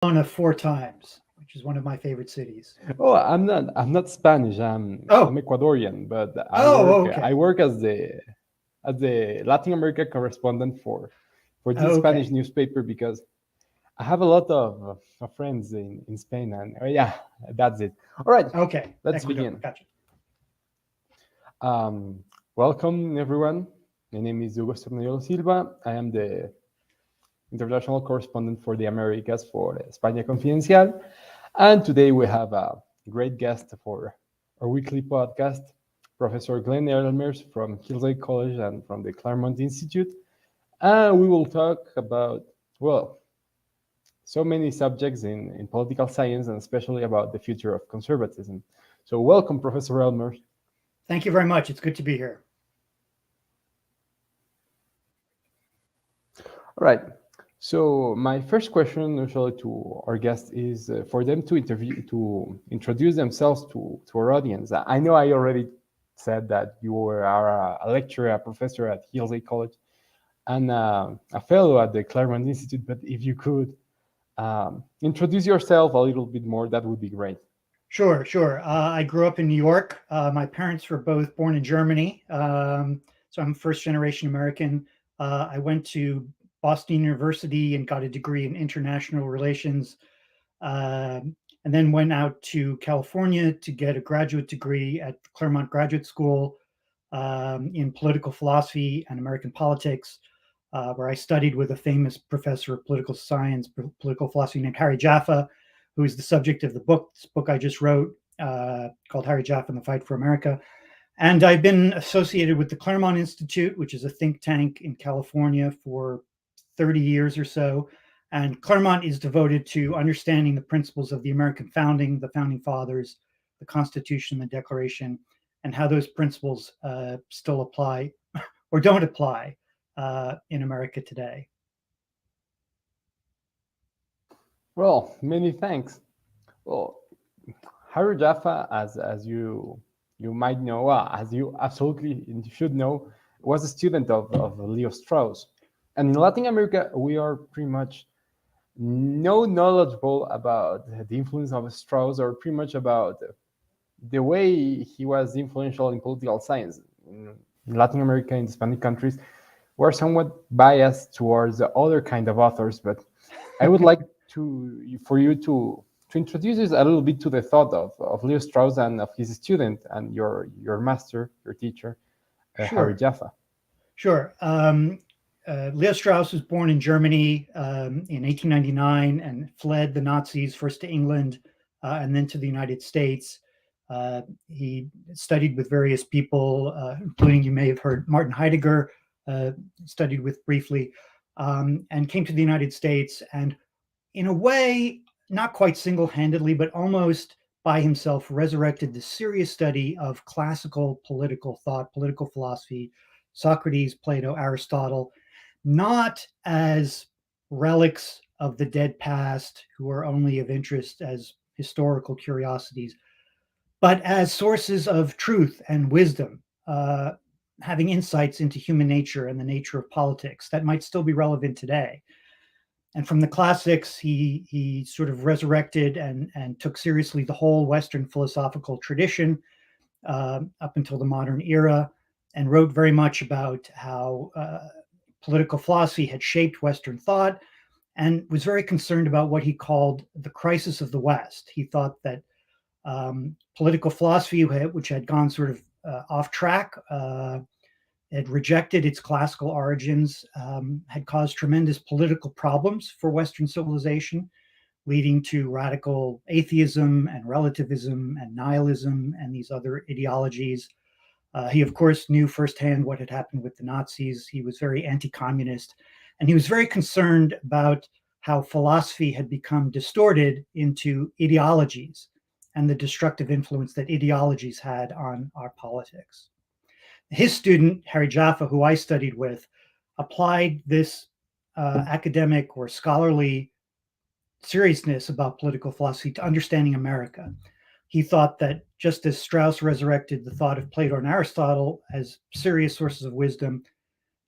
Barcelona 4 times, which is one of my favorite cities. Oh, I'm not Spanish. I'm Oh, Ecuadorian, but I oh, work I okay, work as the Latin America correspondent for this Spanish okay, newspaper because I have a lot of friends in Spain, and yeah, that's it. All right, okay. let's Ecuador, begin. gotcha. Um, Welcome everyone. My name is Ugo Stornaiolo Silva. I am the international correspondent for the Americas for España Confidencial, and today we have a great guest for our weekly podcast, Professor Glenn Ellmers from Hillsdale College and from the Claremont Institute. And we will talk about, well, so many subjects in political science and especially about the future of conservatism. So, welcome, Professor Ellmers. Thank you very much. It's good to be here. All right. So, my first question, usually to our guests, is for them to introduce themselves to our audience. I know I already said that you are a lecturer, a professor at Hillsdale College, and a fellow at the Claremont Institute. But if you could introduce yourself a little bit more, that would be great. Sure, sure. I grew up in New York. My parents were both born in Germany, so I'm first generation American. I went to Boston University and got a degree in international relations, and then went out to California to get a graduate degree at Claremont Graduate School in political philosophy and American politics, where I studied with a famous professor of political science, political philosophy named Harry Jaffa, who is the subject of this book I just wrote called Harry Jaffa and the Fight for America. And I've been associated with the Claremont Institute, which is a think tank in California, for 30 years or so. And Claremont is devoted to understanding the principles of the American founding, the founding fathers, the Constitution, the Declaration, and how those principles still apply or don't apply in America today. Well, many thanks. Well, Harry Jaffa, as you might know, as you absolutely should know, was a student of Leo Strauss. And in Latin America, we are pretty much no knowledgeable about the influence of Strauss or pretty much about the way he was influential in political science. In Latin America, in the Hispanic countries, we're somewhat biased towards the other kind of authors, but I would like for you to introduce us a little bit to the thought of Leo Strauss and of his student and your master, your teacher, Harry Sure, Jaffa. sure. Leo Strauss was born in Germany in 1899 and fled the Nazis first to England and then to the United States. He studied with various people, including, you may have heard, Martin Heidegger, studied with briefly, and came to the United States. And in a way, not quite single-handedly, but almost by himself, resurrected the serious study of classical political thought, political philosophy, Socrates, Plato, Aristotle, not as relics of the dead past who are only of interest as historical curiosities, but as sources of truth and wisdom, having insights into human nature and the nature of politics that might still be relevant today. And from the classics, he sort of resurrected and took seriously the whole Western philosophical tradition up until the modern era, and wrote very much about how political philosophy had shaped Western thought, and was very concerned about what he called the crisis of the West. He thought that political philosophy, which had gone sort of off track, had rejected its classical origins, had caused tremendous political problems for Western civilization, leading to radical atheism and relativism and nihilism and these other ideologies. He, of course, knew firsthand what had happened with the Nazis. He was very anti-communist, and he was very concerned about how philosophy had become distorted into ideologies and the destructive influence that ideologies had on our politics. His student, Harry Jaffa, who I studied with, applied this academic or scholarly seriousness about political philosophy to understanding America. He thought that just as Strauss resurrected the thought of Plato and Aristotle as serious sources of wisdom,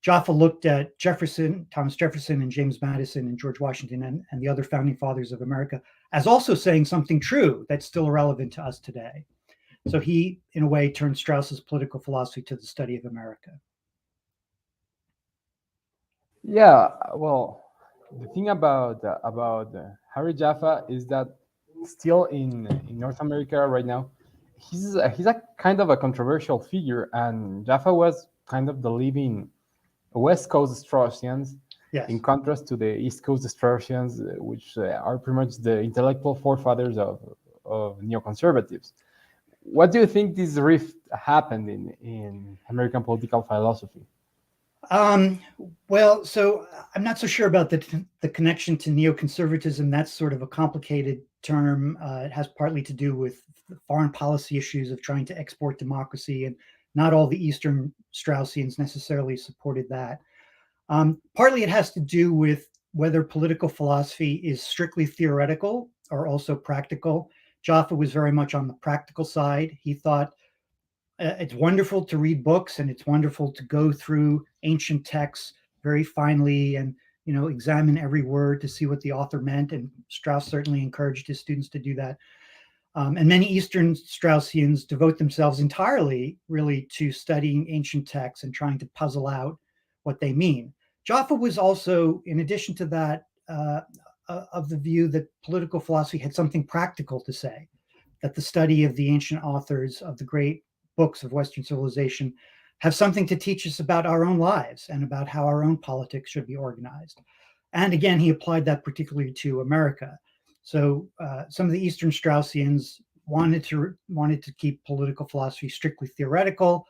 Jaffa looked at Jefferson, Thomas Jefferson, and James Madison, and George Washington, and the other founding fathers of America as also saying something true that's still relevant to us today. So he, in a way, turned Strauss's political philosophy to the study of America. Yeah, well, the thing about Harry Jaffa is that still in North America right now, he's a kind of a controversial figure, and Jaffa was kind of the living West Coast Straussians, Yes. in contrast to the East Coast Straussians, which are pretty much the intellectual forefathers of neoconservatives. What do you think this rift happened in American political philosophy? Well, so I'm not so sure about the connection to neoconservatism. That's sort of a complicated term. It has partly to do with foreign policy issues of trying to export democracy, and not all the Eastern Straussians necessarily supported that. Partly it has to do with whether political philosophy is strictly theoretical or also practical. Jaffa was very much on the practical side. He thought it's wonderful to read books, and it's wonderful to go through ancient texts very finely and, you know, examine every word to see what the author meant. And Strauss certainly encouraged his students to do that. And many Eastern Straussians devote themselves entirely, really, to studying ancient texts and trying to puzzle out what they mean. Jaffa was also, in addition to that, of the view that political philosophy had something practical to say, that the study of the ancient authors of the great books of Western civilization have something to teach us about our own lives and about how our own politics should be organized. And again, he applied that particularly to America. So some of the Eastern Straussians wanted to keep political philosophy strictly theoretical.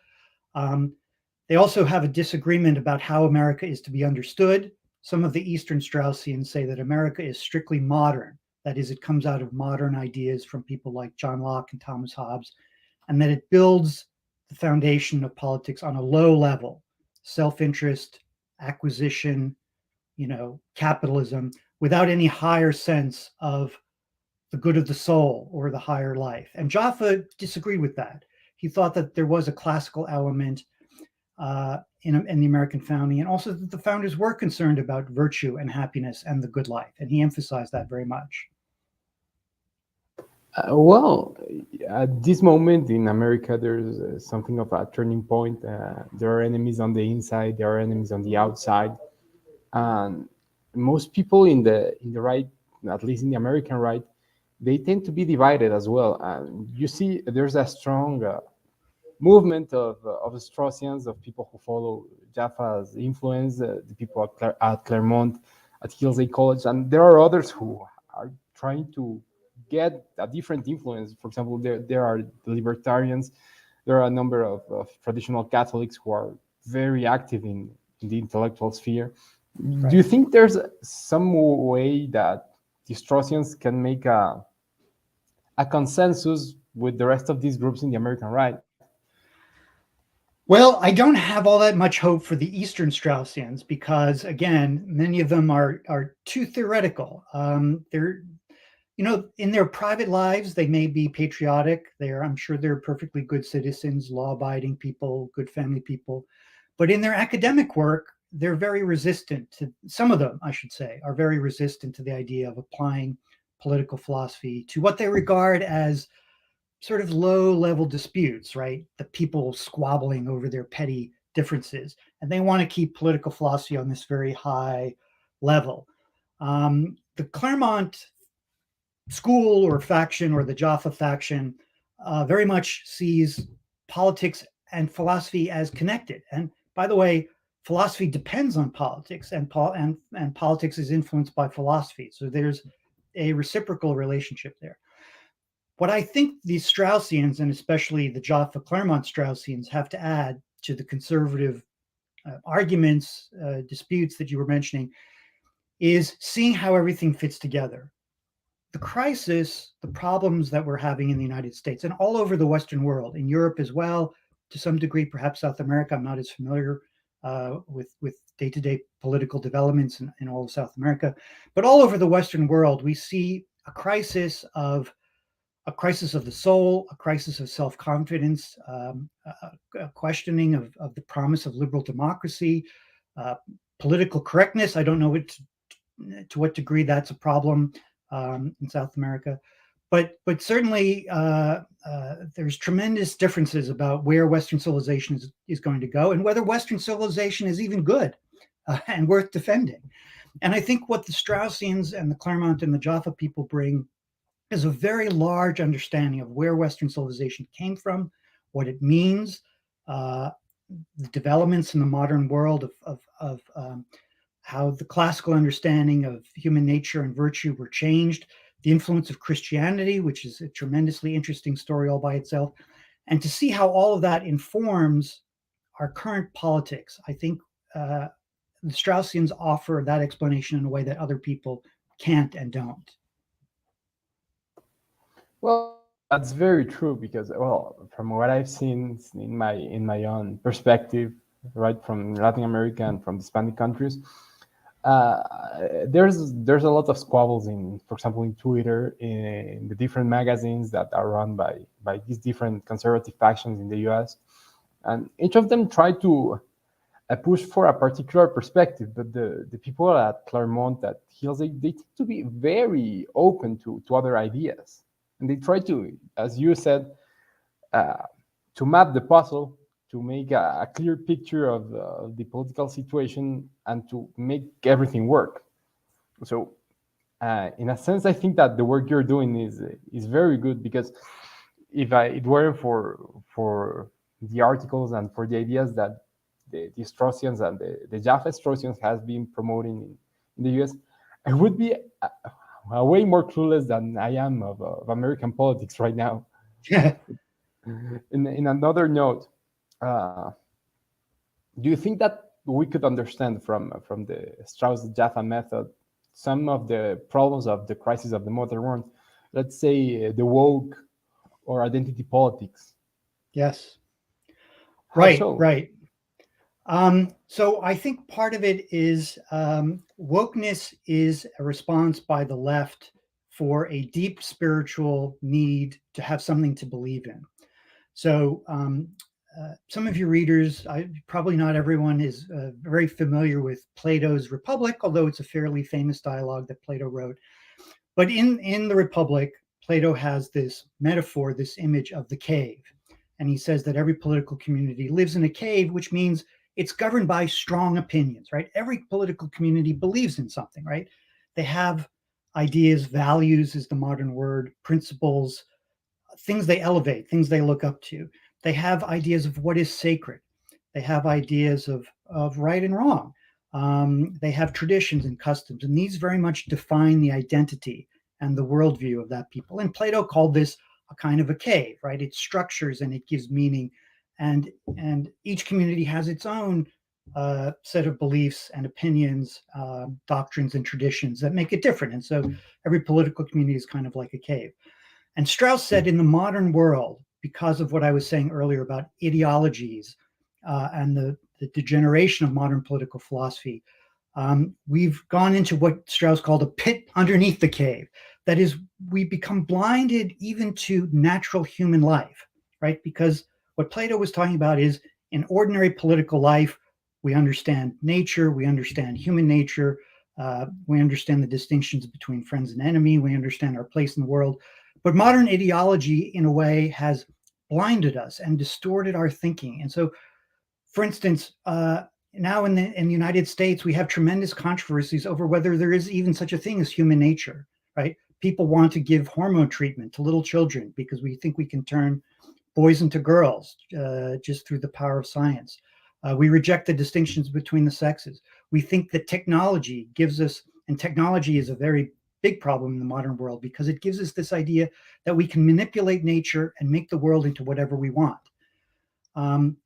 They also have a disagreement about how America is to be understood. Some of the Eastern Straussians say that America is strictly modern. That is, it comes out of modern ideas from people like John Locke and Thomas Hobbes, and that it builds the foundation of politics on a low level, self-interest, acquisition, capitalism, without any higher sense of the good of the soul or the higher life. And Jaffa disagreed with that. He thought that there was a classical element in the American founding, and also that the founders were concerned about virtue and happiness and the good life. And he emphasized that very much. Well, at this moment in America, there's something of a turning point. There are enemies on the inside, there are enemies on the outside. And most people in the right, at least in the American right, they tend to be divided as well. And you see, there's a strong movement of Straussians, of people who follow Jaffa's influence, the people at Claremont, at Hillsdale College, and there are others who are trying to get a different influence. For example, there are the libertarians, there are a number of traditional Catholics who are very active in the intellectual sphere. Right. Do you think there's some way that the Straussians can make a consensus with the rest of these groups in the American right? Well, I don't have all that much hope for the Eastern Straussians because, again, many of them are too theoretical. They're, in their private lives, they may be patriotic. I'm sure they're perfectly good citizens, law-abiding people, good family people. But in their academic work, they're very resistant to, some of them, I should say, are very resistant to the idea of applying political philosophy to what they regard as sort of low-level disputes, right? The people squabbling over their petty differences. And they want to keep political philosophy on this very high level. The Claremont school or faction, or the Jaffa faction, very much sees politics and philosophy as connected. And by the way, philosophy depends on politics, and politics is influenced by philosophy. So there's a reciprocal relationship there. What I think these Straussians, and especially the Jaffa Claremont Straussians, have to add to the conservative arguments, disputes that you were mentioning, is seeing how everything fits together. The crisis, the problems that we're having in the United States and all over the Western world, in Europe as well, to some degree, perhaps South America. I'm not as familiar with day-to-day political developments in all of South America, but all over the Western world, we see a crisis of the soul, a crisis of self-confidence, a questioning of the promise of liberal democracy, Political correctness, I don't know to what degree that's a problem in South America. But certainly there's tremendous differences about where Western civilization is going to go and whether Western civilization is even good and worth defending. And I think what the Straussians and the Claremont and the Jaffa people bring is a very large understanding of where Western civilization came from, what it means, the developments in the modern world of how the classical understanding of human nature and virtue were changed, the influence of Christianity, which is a tremendously interesting story all by itself, and to see how all of that informs our current politics. I think the Straussians offer that explanation in a way that other people can't and don't. Well, that's very true because, well, from what I've seen in my own perspective, right, from Latin America and from the Hispanic countries, there's a lot of squabbles in, for example, in Twitter, in the different magazines that are run by these different conservative factions in the U.S., and each of them try to push for a particular perspective. But the people at Claremont, at Hillsdale, they tend to be very open to other ideas, and they try to, as you said, to map the puzzle, to make a clear picture of the political situation and to make everything work. So in a sense, I think that the work you're doing is very good, because if it weren't for the articles and for the ideas that the Straussians and the Jaffa Straussians has been promoting in the US, I would be a way more clueless than I am of American politics right now. In another note, do you think that we could understand from the Strauss-Jaffa method some of the problems of the crisis of the modern world, let's say the woke or identity politics? Yes. How so? Right. So I think part of it is wokeness is a response by the left for a deep spiritual need to have something to believe in. So some of your readers, probably not everyone, is very familiar with Plato's Republic, although it's a fairly famous dialogue that Plato wrote. But in the Republic, Plato has this metaphor, this image of the cave. And he says that every political community lives in a cave, which means it's governed by strong opinions, right? Every political community believes in something, right? They have ideas, values is the modern word, principles, things they elevate, things they look up to. They have ideas of what is sacred. They have ideas of right and wrong. They have traditions and customs, and these very much define the identity and the worldview of that people. And Plato called this a kind of a cave, right? It structures and it gives meaning, and each community has its own set of beliefs and opinions, doctrines and traditions that make it different. And so every political community is kind of like a cave. And Strauss said, in the modern world, because of what I was saying earlier about ideologies and the degeneration of modern political philosophy, we've gone into what Strauss called a pit underneath the cave. That is, we become blinded even to natural human life, right? Because what Plato was talking about is, in ordinary political life, we understand nature, we understand human nature, we understand the distinctions between friends and enemy, we understand our place in the world. But modern ideology, in a way, has blinded us and distorted our thinking. And so, for instance, now in the United States, we have tremendous controversies over whether there is even such a thing as human nature, right? People want to give hormone treatment to little children because we think we can turn boys into girls just through the power of science. We reject the distinctions between the sexes. We think that technology gives us, and technology is a very big problem in the modern world because it gives us this idea that we can manipulate nature and make the world into whatever we want. And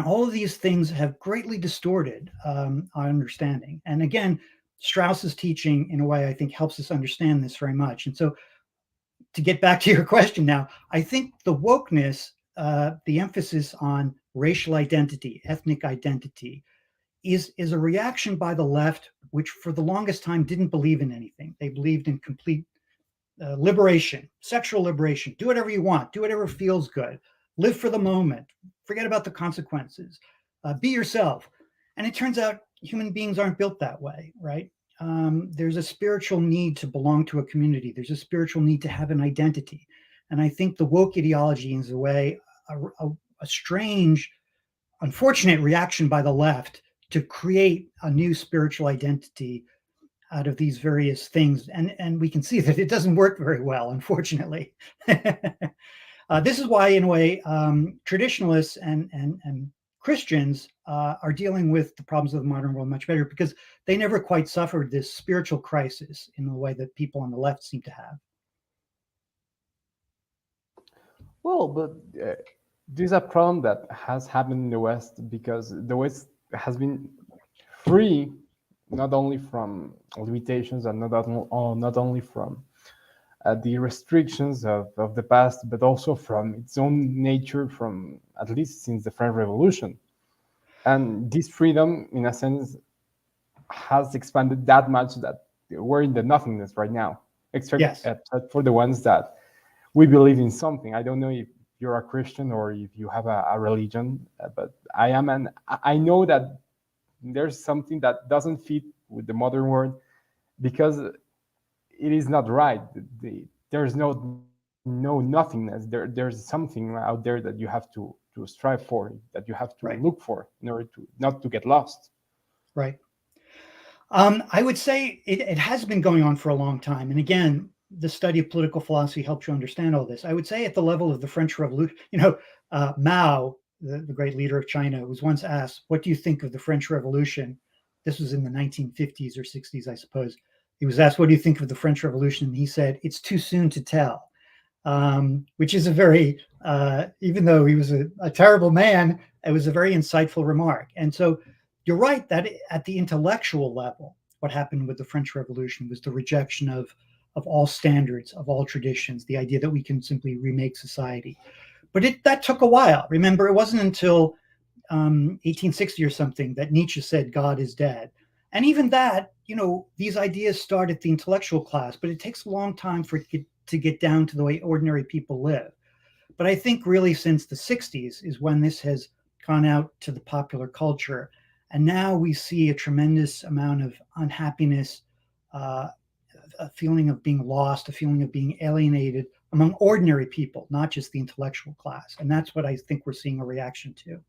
all of these things have greatly distorted our understanding. And again, Strauss's teaching, in a way, I think helps us understand this very much. And so to get back to your question now, I think the wokeness, the emphasis on racial identity, ethnic identity, is a reaction by the left, which for the longest time didn't believe in anything. They believed in complete liberation, sexual liberation. Do whatever you want. Do whatever feels good. Live for the moment. Forget about the consequences. Be yourself. And it turns out human beings aren't built that way, right? There's a spiritual need to belong to a community. There's a spiritual need to have an identity. And I think the woke ideology is a way, a strange, unfortunate reaction by the left to create a new spiritual identity out of these various things. And we can see that it doesn't work very well, unfortunately. This is why, in a way, traditionalists and Christians are dealing with the problems of the modern world much better, because they never quite suffered this spiritual crisis in the way that people on the left seem to have. Well, but this is a problem that has happened in the West, because the West has been free not only from limitations and not only from the restrictions of the past, but also from its own nature, from at least since the French Revolution. And this freedom, in a sense, has expanded that much that we're in the nothingness right now, except for the ones that we believe in something. I don't know if you're a Christian or if you have a religion, but I know that there's something that doesn't fit with the modern world, because it is not right. There's no nothingness. There's something out there that you have to strive for, that you have to look for in order to not to get lost. Right. I would say it has been going on for a long time. And again, the study of political philosophy helps you understand all this. I would say at the level of the French Revolution, Mao, the great leader of China, was once asked, "What do you think of the French Revolution?" This was in the 1950s or 60s, I suppose. He was asked, "What do you think of the French Revolution?" And he said, "It's too soon to tell," which is a very, even though he was a terrible man, it was a very insightful remark. And so you're right that at the intellectual level, what happened with the French Revolution was the rejection of all standards, of all traditions, the idea that we can simply remake society. But that took a while. Remember, it wasn't until 1860 or something that Nietzsche said God is dead. And even that, these ideas start at the intellectual class, but it takes a long time for it to get down to the way ordinary people live. But I think really since the 60s is when this has gone out to the popular culture. And now we see a tremendous amount of unhappiness, a feeling of being lost, a feeling of being alienated among ordinary people, not just the intellectual class. And that's what I think we're seeing a reaction to.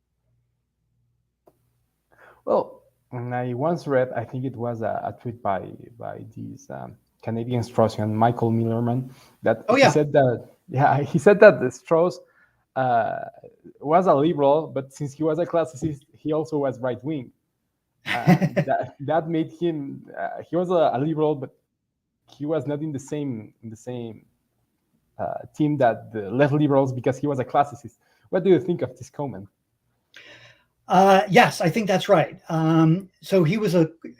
Well, I once read, I think it was a tweet by these Canadian Straussian Michael Millerman, that he said that Strauss was a liberal, but since he was a classicist, he also was right wing. That made him he was a liberal, but he was not in the same team that the left liberals, because he was a classicist. What do you think of this comment? Yes, I think that's right. So he was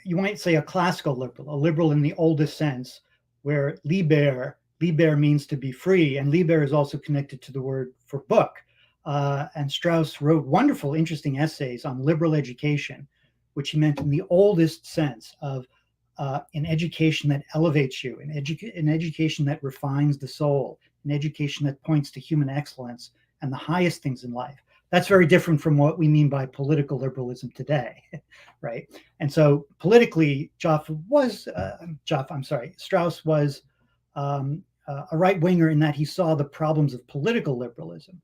you might say a classical liberal, a liberal in the oldest sense, where liber means to be free, and liber is also connected to the word for book. And Strauss wrote wonderful, interesting essays on liberal education, which he meant in the oldest sense of an education that elevates you, an education that refines the soul, an education that points to human excellence and the highest things in life. That's very different from what we mean by political liberalism today, right? And so politically, Strauss was a right-winger in that he saw the problems of political liberalism,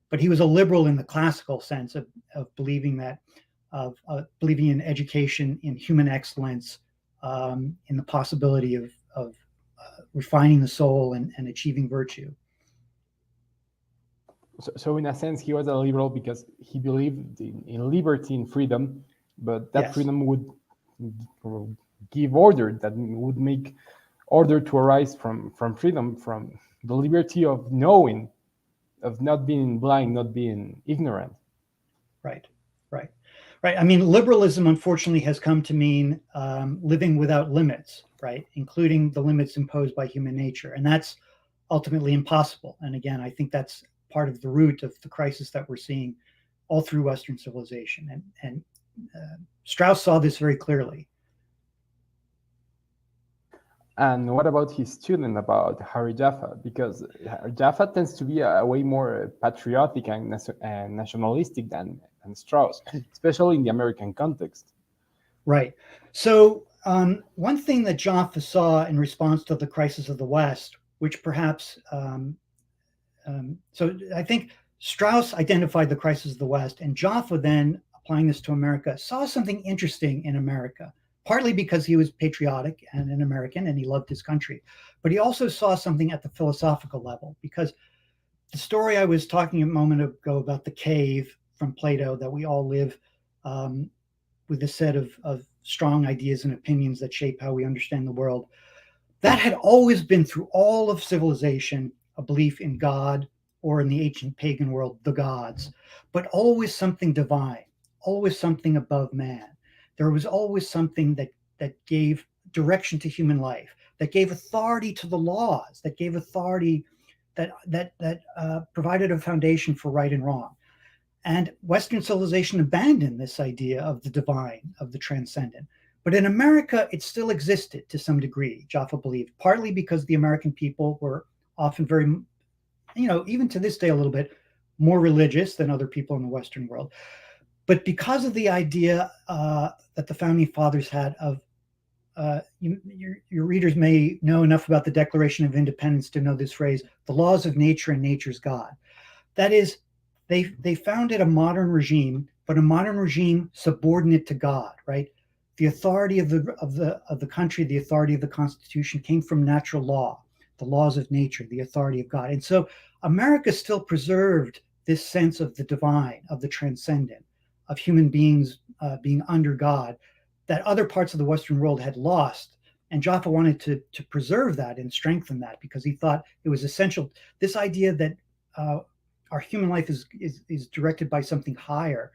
but he was a liberal in the classical sense of believing that, believing in education, in human excellence, in the possibility of refining the soul and achieving virtue. So in a sense, he was a liberal because he believed in liberty and freedom, but that freedom would give order, that would make order to arise from freedom, from the liberty of knowing, of not being blind, not being ignorant. Right. I mean, liberalism, unfortunately, has come to mean living without limits, right? Including the limits imposed by human nature. And that's ultimately impossible. And again, I think that's part of the root of the crisis that we're seeing all through Western civilization. And Strauss saw this very clearly. And what about his student, about Harry Jaffa? Because Jaffa tends to be a way more patriotic and nationalistic than Strauss, especially in the American context. Right. So one thing that Jaffa saw in response to the crisis of the West, which perhaps, so I think Strauss identified the crisis of the West, and Jaffa then, applying this to America, saw something interesting in America, partly because he was patriotic and an American and he loved his country. But he also saw something at the philosophical level, because the story I was talking a moment ago about the cave from Plato, that we all live with a set of strong ideas and opinions that shape how we understand the world, that had always been through all of civilization a belief in God, or in the ancient pagan world, the gods, but always something divine, always something above man. There was always something that gave direction to human life, that gave authority to the laws, that gave authority, that provided a foundation for right and wrong. And Western civilization abandoned this idea of the divine, of the transcendent. But in America, it still existed to some degree, Jaffa believed, partly because the American people were often very, even to this day a little bit more religious than other people in the Western world. But because of the idea that the founding fathers had of, your readers may know enough about the Declaration of Independence to know this phrase, the laws of nature and nature's God. That is, they founded a modern regime, but a modern regime subordinate to God, right? The authority of the country, the authority of the Constitution came from natural law, the laws of nature, the authority of God. And so America still preserved this sense of the divine, of the transcendent, of human beings being under God, that other parts of the Western world had lost. And Jaffa wanted to preserve that and strengthen that, because he thought it was essential. This idea that our human life is directed by something higher,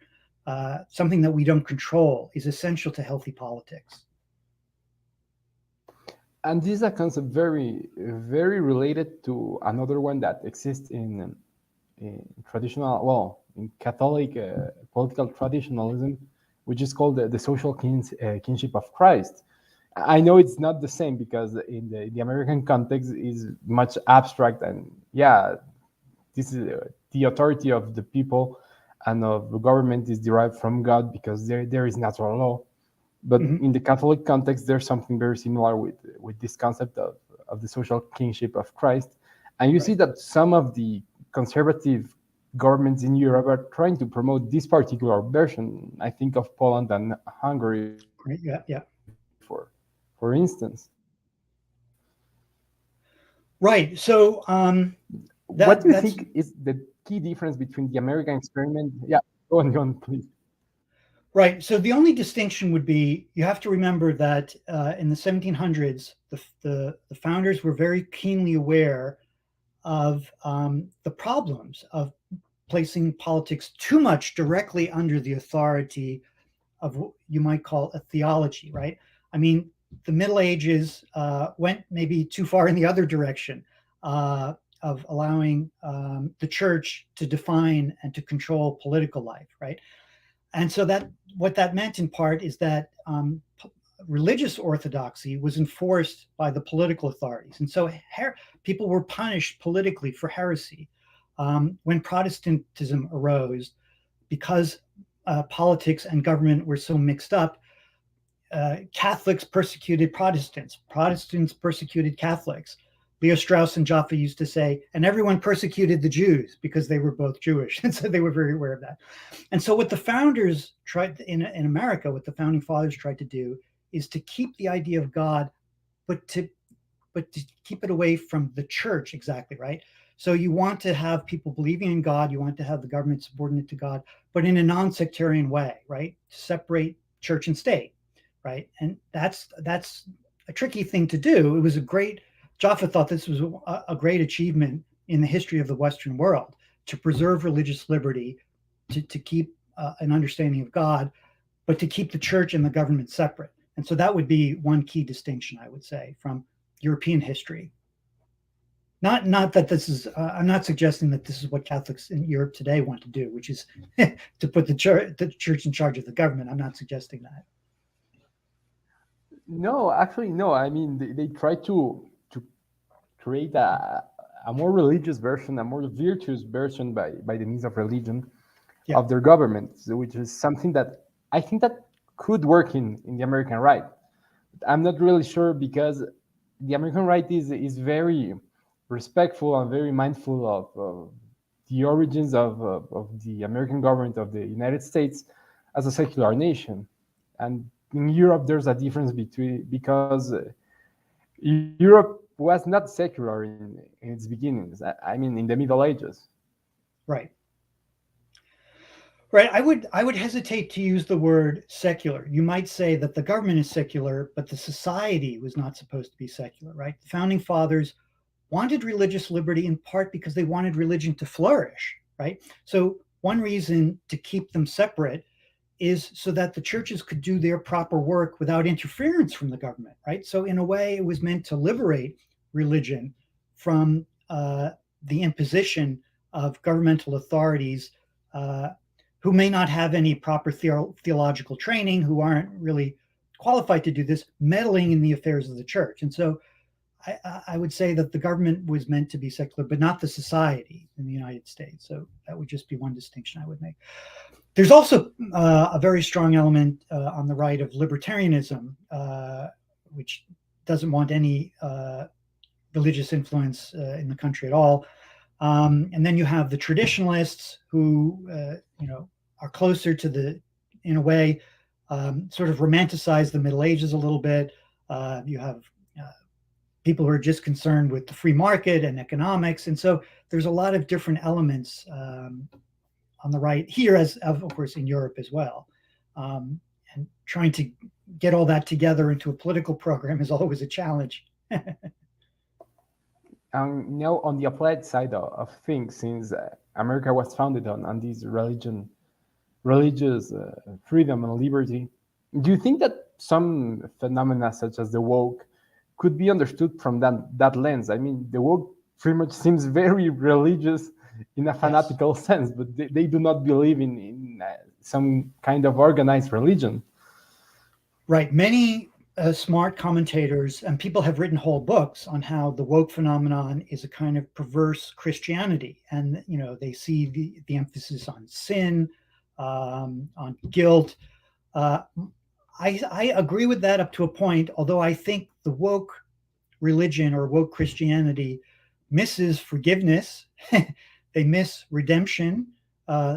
something that we don't control, is essential to healthy politics. And this is a concept very, very related to another one that exists in Catholic political traditionalism, which is called the social kinship of Christ. I know it's not the same, because in the American context is much abstract, and this is the authority of the people and of the government is derived from God, because there is natural law. But in the Catholic context, there's something very similar with this concept of the social kingship of Christ. And you see that some of the conservative governments in Europe are trying to promote this particular version. I think of Poland and Hungary, for instance. Right. So what do you think is the key difference between the American experiment? Yeah, go on, please. Right. So the only distinction would be, you have to remember that in the 1700s, the founders were very keenly aware of the problems of placing politics too much directly under the authority of what you might call a theology, right? I mean, the Middle Ages went maybe too far in the other direction of allowing the church to define and to control political life, right? And so that what that meant in part is that religious orthodoxy was enforced by the political authorities. And so people were punished politically for heresy. When Protestantism arose, because politics and government were so mixed up, Catholics persecuted Protestants. Protestants persecuted Catholics. Leo Strauss and Jaffa used to say, and everyone persecuted the Jews because they were both Jewish. And so they were very aware of that. And so what the founders tried in America, what the founding fathers tried to do is to keep the idea of God, but to keep it away from the church, exactly, right? So you want to have people believing in God, you want to have the government subordinate to God, but in a non-sectarian way, right? To separate church and state, right? And that's a tricky thing to do. It was Jaffa thought this was a great achievement in the history of the Western world, to preserve religious liberty, to keep an understanding of God, but to keep the church and the government separate. And so that would be one key distinction, I would say, from European history. Not that this is, I'm not suggesting that this is what Catholics in Europe today want to do, which is to put the church in charge of the government. I'm not suggesting that. No, actually, no. I mean, they try to create a more religious version, a more virtuous version by the means of religion of their government, which is something that I think that could work in the American right. I'm not really sure, because the American right is very respectful and very mindful of the origins of the American government of the United States as a secular nation. And in Europe, there's a difference because Europe was not secular in its beginnings. I mean, in the Middle Ages. Right. Right. I would hesitate to use the word secular. You might say that the government is secular, but the society was not supposed to be secular, right? The founding fathers wanted religious liberty in part because they wanted religion to flourish, right? So one reason to keep them separate is so that the churches could do their proper work without interference from the government, right? So in a way, it was meant to liberate religion from the imposition of governmental authorities who may not have any proper theological training, who aren't really qualified to do this, meddling in the affairs of the church. And so I would say that the government was meant to be secular, but not the society in the United States. So that would just be one distinction I would make. There's also a very strong element on the right of libertarianism, which doesn't want any religious influence in the country at all. And then you have the traditionalists who, are closer to in a way, sort of romanticize the Middle Ages a little bit. You have people who are just concerned with the free market and economics. And so there's a lot of different elements on the right here, as of course in Europe as well. And trying to get all that together into a political program is always a challenge. Now, on the applied side of things, since America was founded on this religious freedom and liberty, do you think that some phenomena such as the woke could be understood from that lens? I mean, the woke pretty much seems very religious in a fanatical sense, but they do not believe in some kind of organized religion. Right. Many smart commentators and people have written whole books on how the woke phenomenon is a kind of perverse Christianity. And, they see the emphasis on sin, on guilt. I agree with that up to a point, although I think the woke religion or woke Christianity misses forgiveness. They miss redemption.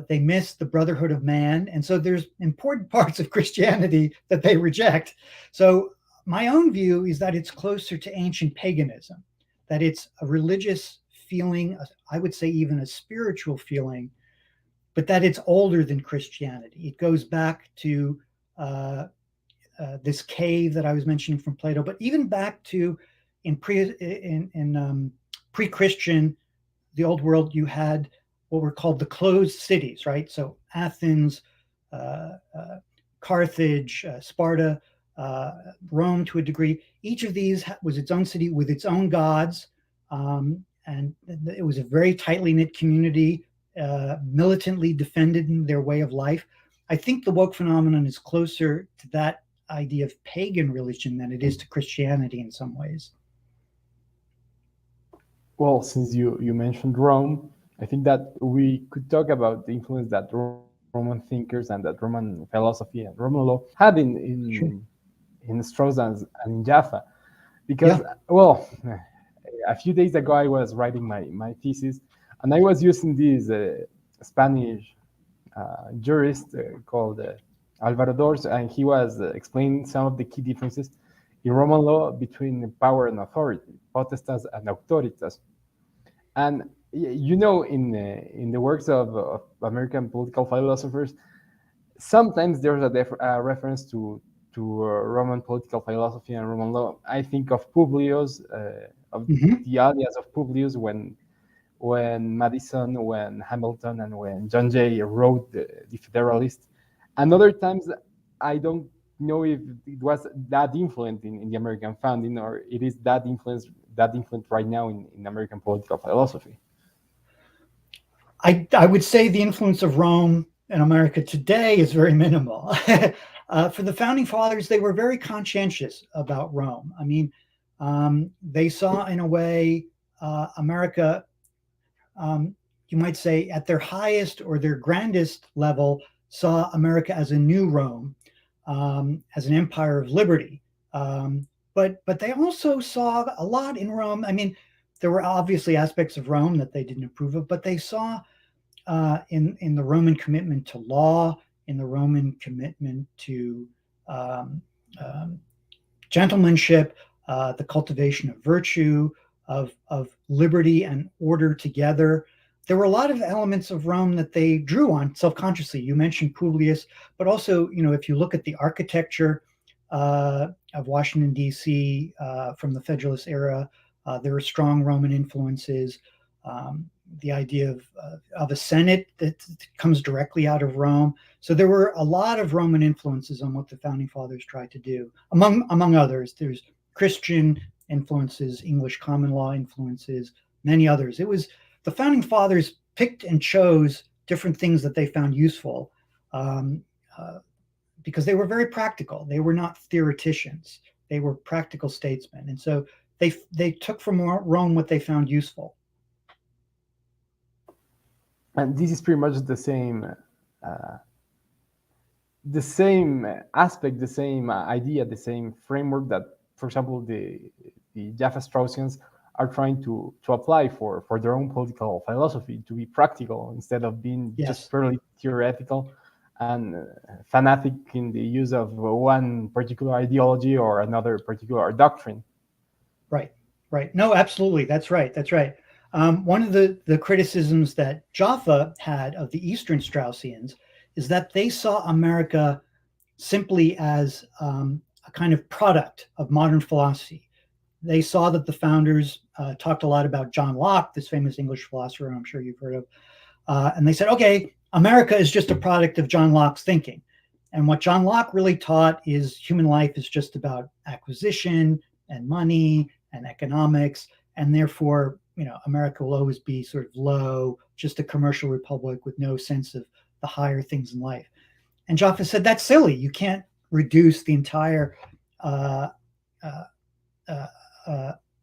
They miss the brotherhood of man. And so there's important parts of Christianity that they reject. So my own view is that it's closer to ancient paganism, that it's a religious feeling, I would say even a spiritual feeling, but that it's older than Christianity. It goes back to this cave that I was mentioning from Plato, but even back to in pre-Christian, the old world, you had what were called the closed cities, right? So Athens, Carthage, Sparta, Rome to a degree. Each of these was its own city with its own gods. And it was a very tightly knit community, militantly defended in their way of life. I think the woke phenomenon is closer to that idea of pagan religion than it is to Christianity in some ways. Well, since you mentioned Rome, I think that we could talk about the influence that Roman thinkers and that Roman philosophy and Roman law had in Strauss and in Jaffa. Because, well, a few days ago, I was writing my thesis, and I was using this Spanish jurist called Alvaro Dors, and he was explaining some of the key differences in Roman law between power and authority, potestas and auctoritas. And in the works of American political philosophers, sometimes there's a reference to Roman political philosophy and Roman law. I think of Publius, the alias of Publius when Madison, when Hamilton, and when John Jay wrote the Federalist. And other times, I don't know if it was that influent in the American founding, or it is that influence right now in American political philosophy. I would say the influence of Rome in America today is very minimal. For the founding fathers, they were very conscientious about Rome. I mean, they saw in a way America, you might say at their highest or their grandest level, saw America as a new Rome. as an empire of liberty. But they also saw a lot in Rome. I mean, there were obviously aspects of Rome that they didn't approve of, but they saw in the Roman commitment to law, in the Roman commitment to gentlemanship, the cultivation of virtue, of liberty and order together. There were a lot of elements of Rome that they drew on self-consciously. You mentioned Publius, but also, if you look at the architecture of Washington, D.C. From the Federalist era, there are strong Roman influences. The idea of a Senate that comes directly out of Rome. So there were a lot of Roman influences on what the founding fathers tried to do. Among others, there's Christian influences, English common law influences, many others. It was the founding fathers picked and chose different things that they found useful because they were very practical. They were not theoreticians. They were practical statesmen. And so they took from Rome what they found useful. And this is pretty much the same aspect, the same idea, the same framework that, for example, the Jaffa Straussians are trying to apply for their own political philosophy, to be practical instead of being just purely theoretical and fanatic in the use of one particular ideology or another particular doctrine. Right. No, absolutely. That's right. One of the criticisms that Jaffa had of the Eastern Straussians is that they saw America simply as a kind of product of modern philosophy. They saw that the founders talked a lot about John Locke, this famous English philosopher I'm sure you've heard of. And they said, okay, America is just a product of John Locke's thinking. And what John Locke really taught is human life is just about acquisition and money and economics. And therefore, America will always be sort of low, just a commercial republic with no sense of the higher things in life. And Jaffa said, that's silly. You can't reduce the entire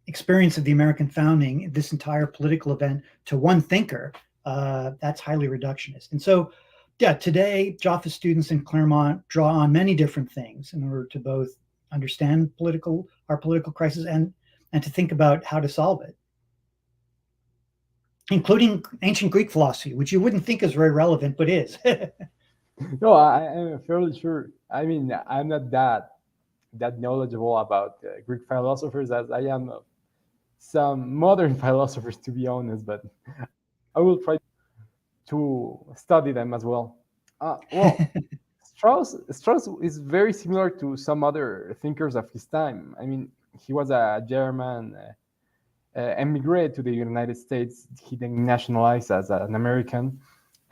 experience of the American founding, this entire political event, to one thinker. That's highly reductionist. And so, today, Jaffa students in Claremont draw on many different things in order to both understand our political crisis and to think about how to solve it, including ancient Greek philosophy, which you wouldn't think is very relevant, but is. No, I am fairly sure. I mean, I'm not that knowledgeable about Greek philosophers as I am of some modern philosophers, to be honest, but I will try to study them as well. Strauss is very similar to some other thinkers of his time. I mean, he was a German emigrant to the United States. He then nationalized as an American.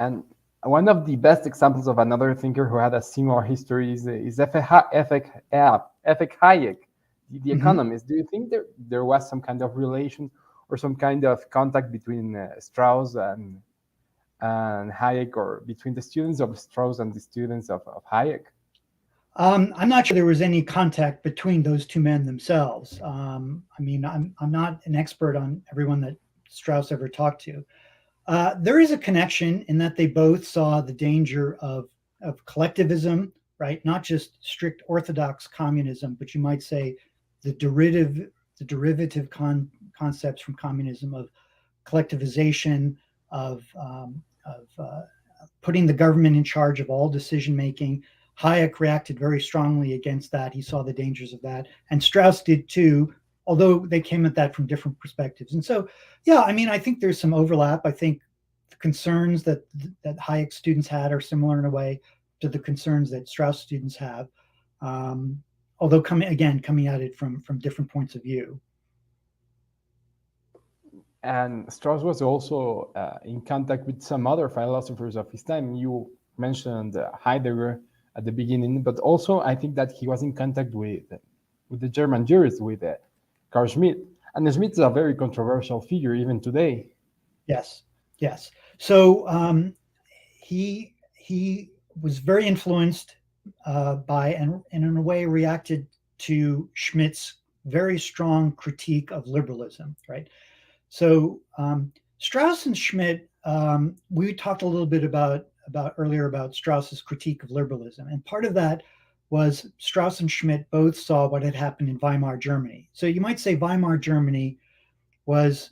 And one of the best examples of another thinker who had a similar history is Hayek, the economist. Do you think there was some kind of relation or some kind of contact between Strauss and Hayek, or between the students of Strauss and the students of Hayek? I'm not sure there was any contact between those two men themselves. I mean, I'm not an expert on everyone that Strauss ever talked to. There is a connection in that they both saw the danger of collectivism, right? Not just strict orthodox communism, but you might say the derivative concepts from communism of collectivization, of putting the government in charge of all decision making. Hayek reacted very strongly against that. He saw the dangers of that, and Strauss did too, although they came at that from different perspectives. And so, I mean, I think there's some overlap. I think the concerns that Hayek students had are similar in a way to the concerns that Strauss students have, although coming at it from different points of view. And Strauss was also in contact with some other philosophers of his time. You mentioned Heidegger at the beginning, but also I think that he was in contact with the German jurist, with Carl Schmitt. And Schmitt is a very controversial figure even today. Yes. So he was very influenced by and in a way reacted to Schmitt's very strong critique of liberalism, right? So Strauss and Schmitt, we talked a little bit about earlier about Strauss's critique of liberalism, and part of that was Strauss and Schmidt both saw what had happened in Weimar Germany. So you might say Weimar Germany was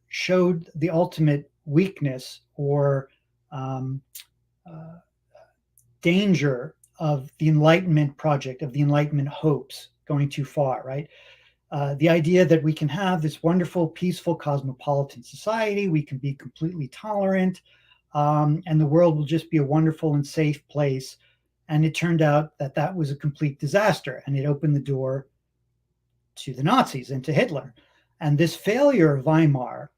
showed the ultimate weakness or danger of the Enlightenment project, of the Enlightenment hopes going too far, right? The idea that we can have this wonderful, peaceful, cosmopolitan society, we can be completely tolerant, and the world will just be a wonderful and safe place. And it turned out that that was a complete disaster, and it opened the door to the Nazis and to Hitler. And this failure of Weimar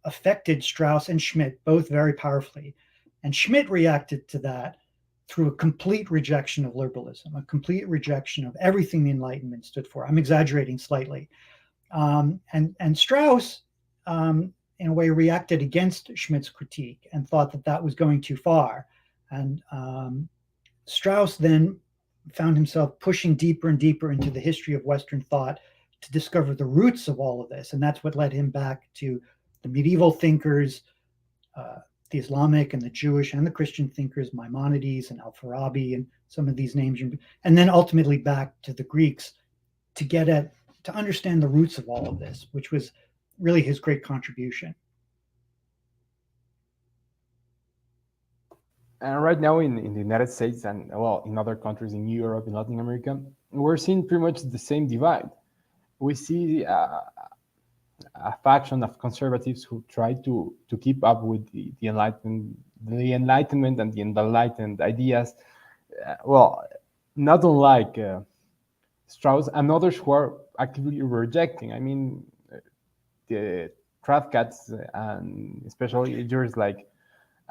affected Strauss and Schmidt both very powerfully. And Schmidt reacted to that through a complete rejection of liberalism, a complete rejection of everything the Enlightenment stood for. I'm exaggerating slightly. And Strauss, in a way, reacted against Schmidt's critique and thought that that was going too far. And Strauss then found himself pushing deeper and deeper into the history of Western thought to discover the roots of all of this. And that's what led him back to the medieval thinkers, the Islamic and the Jewish and the Christian thinkers, Maimonides and Al-Farabi and some of these names, and then ultimately back to the Greeks to understand the roots of all of this, which was really his great contribution. And right now in the United States and, well, in other countries in Europe, in Latin America, we're seeing pretty much the same divide. We see a faction of conservatives who try to keep up with the Enlightenment and the enlightened ideas. Well, not unlike Strauss and others who are actively rejecting. I mean, the Trafcats and especially jurors like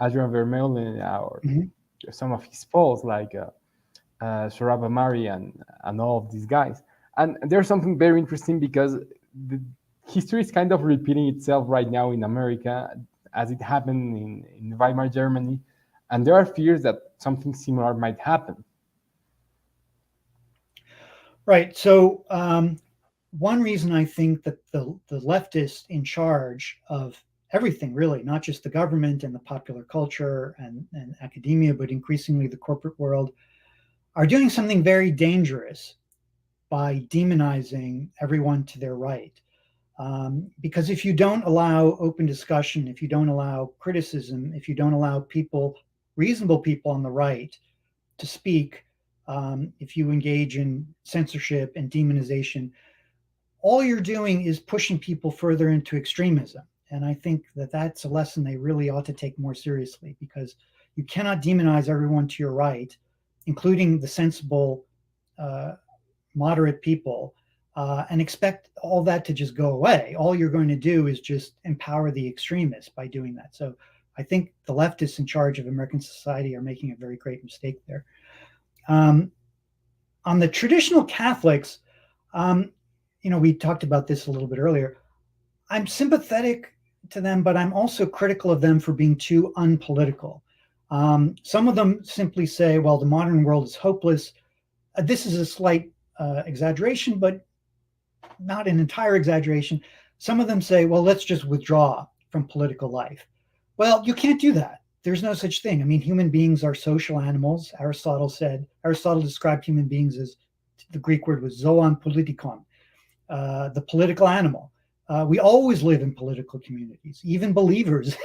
Adrian Vermeulen or some of his foes like Sohrab Ahmari and all of these guys. And there's something very interesting because the history is kind of repeating itself right now in America as it happened in Weimar Germany. And there are fears that something similar might happen. Right. So one reason I think that the leftists in charge of everything, really, not just the government and the popular culture and academia, but increasingly the corporate world, are doing something very dangerous by demonizing everyone to their right. Because if you don't allow open discussion, if you don't allow criticism, if you don't allow people, reasonable people on the right to speak, if you engage in censorship and demonization, all you're doing is pushing people further into extremism. And I think that that's a lesson they really ought to take more seriously, because you cannot demonize everyone to your right, including the sensible, moderate people, and expect all that to just go away. All you're going to do is just empower the extremists by doing that. So I think the leftists in charge of American society are making a very great mistake there. On the traditional Catholics, we talked about this a little bit earlier. I'm sympathetic to them, but I'm also critical of them for being too unpolitical. Some of them simply say, well, the modern world is hopeless. This is a slight exaggeration, but not an entire exaggeration. Some of them say, well, let's just withdraw from political life. Well, you can't do that. There's no such thing. I mean, human beings are social animals. Aristotle described human beings as, the Greek word was zoon politikon, the political animal. We always live in political communities. Even believers,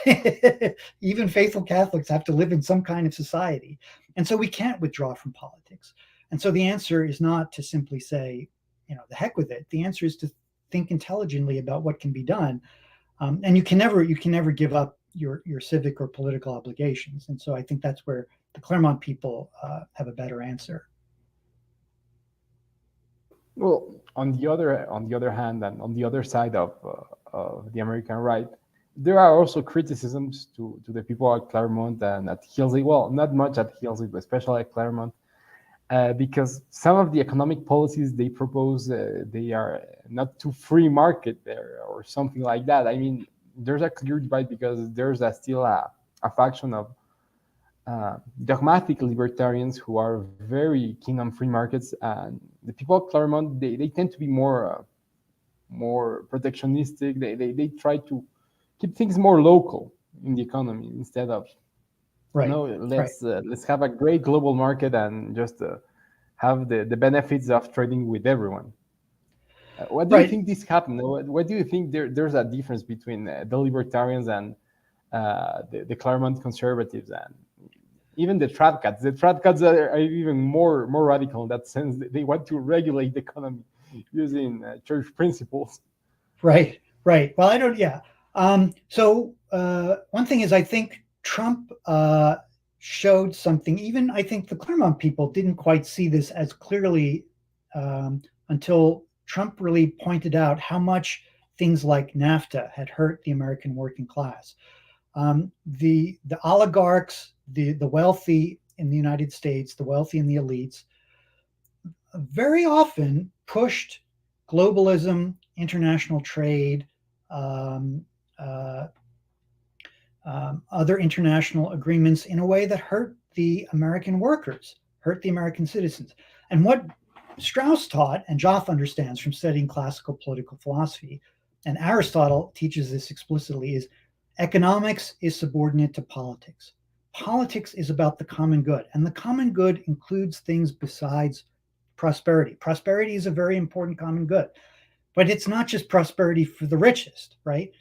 even faithful Catholics have to live in some kind of society. And so we can't withdraw from politics. And so the answer is not to simply say, the heck with it. The answer is to think intelligently about what can be done. And you can never give up your civic or political obligations. And so I think that's where the Claremont people have a better answer. Well, on the other hand, and on the other side of the American right, there are also criticisms to the people at Claremont and at Hillsdale. Well, not much at Hillsdale, but especially at Claremont, because some of the economic policies they propose, they are not too free market there or something like that. I mean, there's a clear divide because there's still a faction of dogmatic libertarians who are very keen on free markets, and the people at Claremont they tend to be more protectionistic. They try to keep things more local in the economy instead of let's have a great global market and just have the benefits of trading with everyone. What do you think this happened? What do you think there's a difference between the libertarians and the Claremont conservatives and even the Tradcats? The Tradcats are even more radical in that sense. They want to regulate the economy using church principles. Right. Well, I don't. Yeah. So one thing is, I think Trump showed something. Even I think the Claremont people didn't quite see this as clearly until Trump really pointed out how much things like NAFTA had hurt the American working class. The oligarchs, the wealthy in the United States, the wealthy and the elites, very often pushed globalism, international trade, other international agreements in a way that hurt the American workers, hurt the American citizens. And what Strauss taught, and Joffe understands from studying classical political philosophy, and Aristotle teaches this explicitly, is economics is subordinate to politics. Politics is about the common good, and the common good includes things besides prosperity. Prosperity is a very important common good, but it's not just prosperity for the richest, right?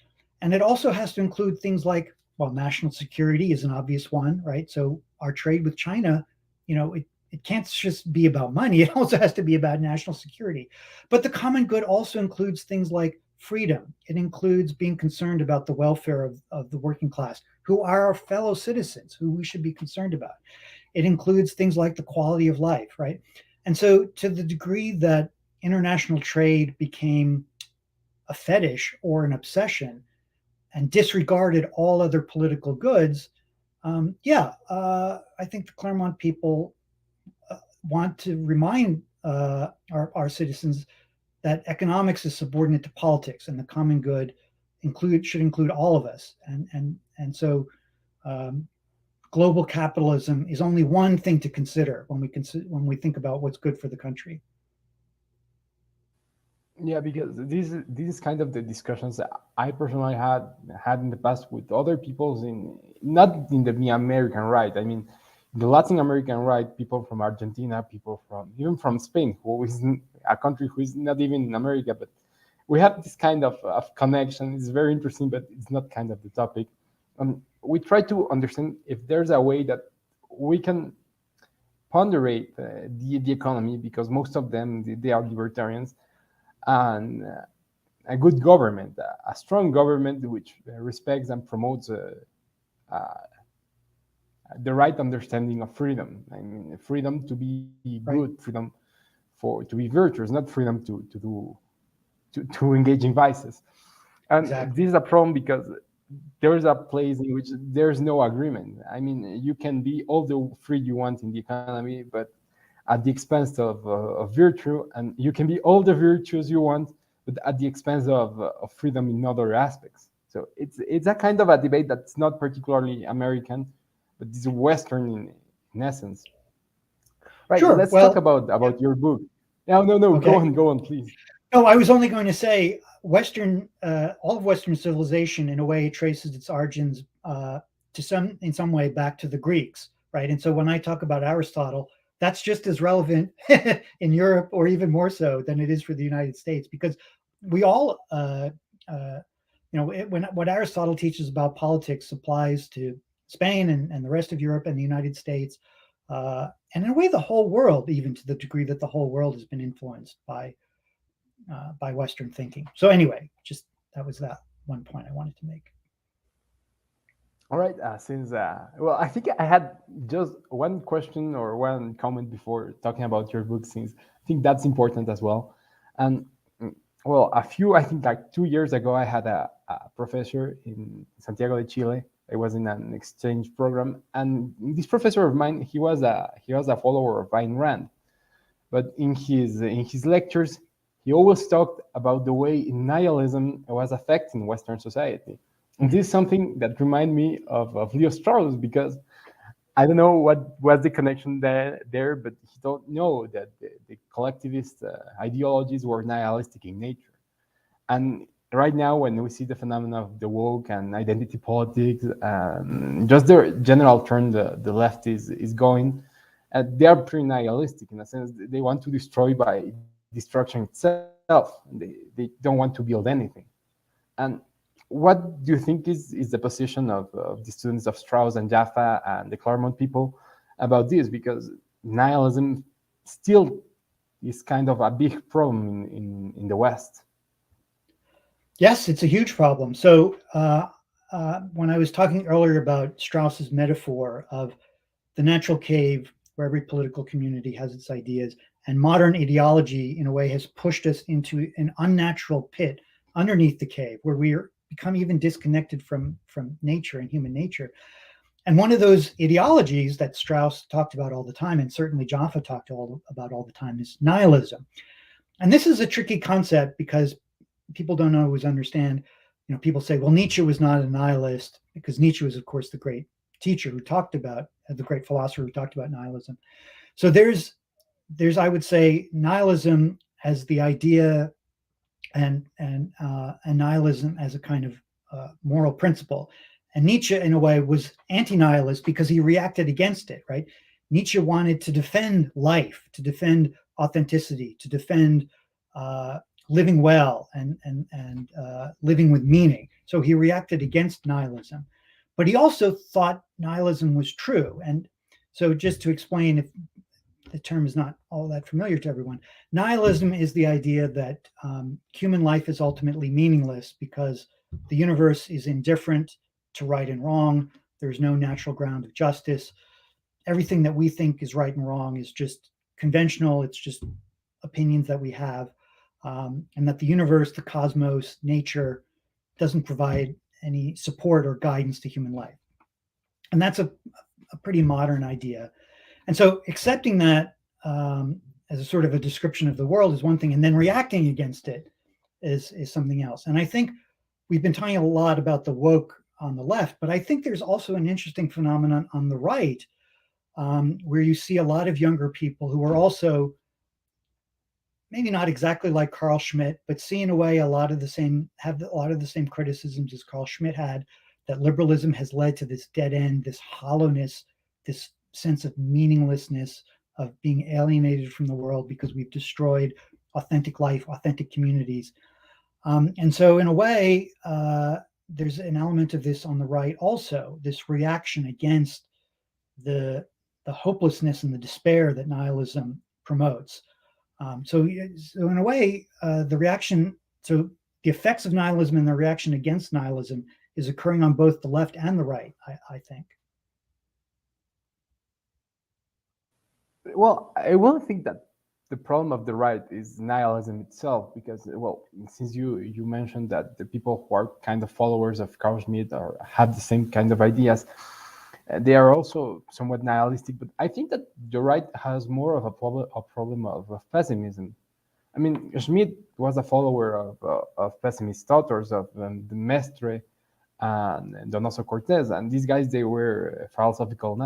And it also has to include things like, well, national security is an obvious one, right? So our trade with China, it can't just be about money. It also has to be about national security. But the common good also includes things like freedom. It includes being concerned about the welfare of the working class, who are our fellow citizens, who we should be concerned about. It includes things like the quality of life, right? And so to the degree that international trade became a fetish or an obsession and disregarded all other political goods, I think the Claremont people want to remind our citizens that economics is subordinate to politics, and the common good should include all of us. And so global capitalism is only one thing to consider when we think about what's good for the country. Yeah, because this is kind of the discussions that I personally had in the past with other peoples not in the American right. I mean, the Latin American right, people from Argentina, people even from Spain, who is a country who is not even in America, but we have this kind of connection. It's very interesting, but it's not kind of the topic. We try to understand if there's a way that we can ponderate the economy, because most of them, they are libertarians, and a good government, a strong government which respects and promotes the right understanding of freedom. I mean, freedom to be good, freedom to be virtuous, not freedom to engage in vices. And exactly. This is a problem because there's a place in which there's no agreement. I mean, you can be all the free you want in the economy, but at the expense of virtue, and you can be all the virtues you want, but at the expense of freedom in other aspects. So it's a kind of a debate that's not particularly American, but it's Western in essence. Right. Sure. Let's talk about your book. No. Okay. Go on, please. No, I was only going to say all of Western civilization, in a way, traces its origins in some way back to the Greeks, right? And so when I talk about Aristotle, that's just as relevant in Europe, or even more so than it is for the United States, because we all, what Aristotle teaches about politics applies to Spain and the rest of Europe and the United States, and in a way, the whole world, even to the degree that the whole world has been influenced by Western thinking. So anyway, that was that one point I wanted to make. All right. I think I had just one question or one comment before talking about your book, since I think that's important as well. And I think like 2 years ago, I had a professor in Santiago de Chile. I was in an exchange program, and this professor of mine, he was a follower of Ayn Rand, but in his lectures, he always talked about the way nihilism was affecting Western society. And this is something that reminded me of Leo Strauss, because I don't know what was the connection there, but he don't know that the collectivist ideologies were nihilistic in nature. And right now, when we see the phenomena of the woke and identity politics, just the general turn the left is going, They are pretty nihilistic in a sense. They want to destroy by destruction itself. They don't want to build anything. And what do you think is the position of the students of Strauss and Jaffa and the Claremont people about this? Because nihilism still is kind of a big problem in the West. Yes, it's a huge problem. So when I was talking earlier about Strauss's metaphor of the natural cave where every political community has its ideas, and modern ideology in a way has pushed us into an unnatural pit underneath the cave where we become even disconnected from nature and human nature. And one of those ideologies that Strauss talked about all the time, and certainly Jaffa talked about all the time, is nihilism. And this is a tricky concept because people don't always understand. You know, people say, well, Nietzsche was not a nihilist, because Nietzsche was, of course, the great teacher who talked about, the great philosopher who talked about nihilism. So there's I would say, nihilism as the idea, and nihilism as a kind of moral principle. And Nietzsche, in a way, was anti-nihilist because he reacted against it, right? Nietzsche wanted to defend life, to defend authenticity, to defend living well and living with meaning. So he reacted against nihilism. But he also thought nihilism was true. And so just to explain, if the term is not all that familiar to everyone, nihilism is the idea that human life is ultimately meaningless because the universe is indifferent to right and wrong. There's no natural ground of justice. Everything that we think is right and wrong is just conventional. It's just opinions that we have. And that the universe, the cosmos, nature doesn't provide any support or guidance to human life. And that's a pretty modern idea. And so accepting that as a sort of a description of the world is one thing, and then reacting against it is something else. And I think we've been talking a lot about the woke on the left, but I think there's also an interesting phenomenon on the right where you see a lot of younger people who are also maybe not exactly like Carl Schmitt, but see in a way have a lot of the same criticisms as Carl Schmitt had, that liberalism has led to this dead end, this hollowness, this sense of meaninglessness, of being alienated from the world because we've destroyed authentic life, authentic communities. And so in a way, there's an element of this on the right also, this reaction against the hopelessness and the despair that nihilism promotes. So in a way, the effects of nihilism and the reaction against nihilism is occurring on both the left and the right, I think. Well, I won't think that the problem of the right is nihilism itself, because, well, since you mentioned that the people who are kind of followers of Carl Schmitt or have the same kind of ideas, they are also somewhat nihilistic. But I think that the right has more of a problem of pessimism. I mean, Schmitt was a follower of pessimist authors, of the Mestre and Donoso Cortés, and these guys, they were philosophical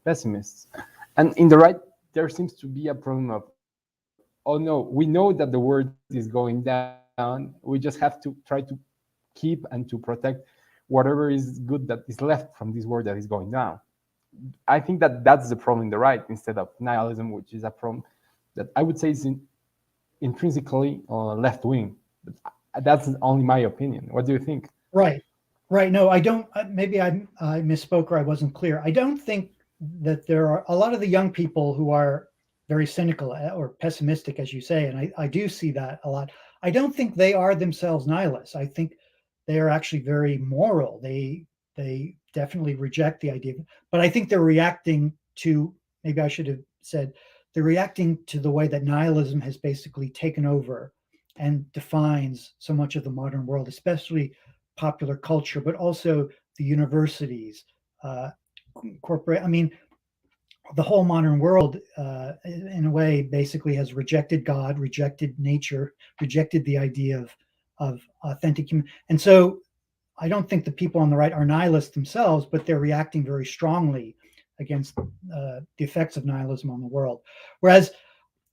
pessimists. And in the right, there seems to be a problem of, oh no, we know that the world is going down. We just have to try to keep and to protect whatever is good that is left from this world that is going down. I think that that's the problem in the right, instead of nihilism, which is a problem that I would say is intrinsically left wing. But that's only my opinion. What do you think? Right. No, I don't. Maybe I misspoke or I wasn't clear. I don't think that there are a lot of the young people who are very cynical or pessimistic, as you say, and I do see that a lot. I don't think they are themselves nihilists. I think they are actually very moral. They definitely reject the idea, but I think they're reacting to, maybe I should have said, they're reacting to the way that nihilism has basically taken over and defines so much of the modern world, especially popular culture, but also the universities, corporate. I mean, the whole modern world, in a way, basically has rejected God, rejected nature, rejected the idea of authentic human. And so I don't think the people on the right are nihilists themselves, but they're reacting very strongly against the effects of nihilism on the world. Whereas,